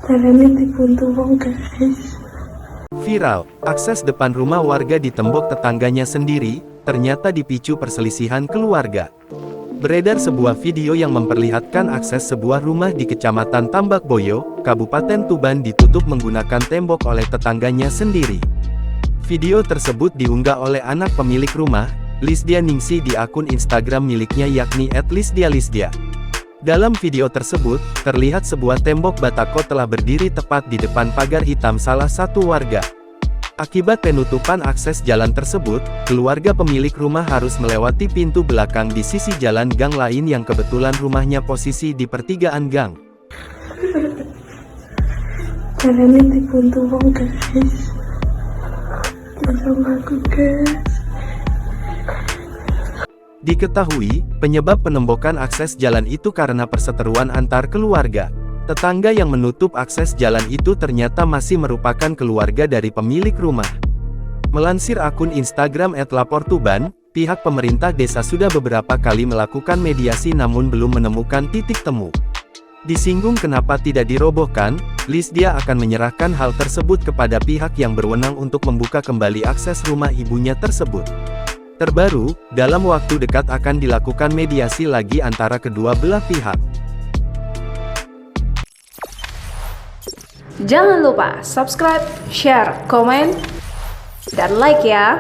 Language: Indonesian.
Caranya dibantu wong guys. Viral, akses depan rumah warga ditembok tetangganya sendiri, ternyata dipicu perselisihan keluarga. Beredar sebuah video yang memperlihatkan akses sebuah rumah di Kecamatan Tambakboyo, Kabupaten Tuban ditutup menggunakan tembok oleh tetangganya sendiri. Video tersebut diunggah oleh anak pemilik rumah, Lisdia Ningsi di akun Instagram miliknya yakni @lisdia_lisdia. Dalam video tersebut, terlihat sebuah tembok batako telah berdiri tepat di depan pagar hitam salah satu warga. Akibat penutupan akses jalan tersebut, keluarga pemilik rumah harus melewati pintu belakang di sisi jalan gang lain yang kebetulan rumahnya posisi di pertigaan gang. Caranya dibantu wong guys. Tolong aku guys. Diketahui, penyebab penembokan akses jalan itu karena perseteruan antar keluarga. Tetangga yang menutup akses jalan itu ternyata masih merupakan keluarga dari pemilik rumah. Melansir akun Instagram @laportuban, pihak pemerintah desa sudah beberapa kali melakukan mediasi namun belum menemukan titik temu. Disinggung kenapa tidak dirobohkan, Lisdia akan menyerahkan hal tersebut kepada pihak yang berwenang untuk membuka kembali akses rumah ibunya tersebut. Terbaru, dalam waktu dekat akan dilakukan mediasi lagi antara kedua belah pihak. Jangan lupa subscribe, share, komen, dan like ya.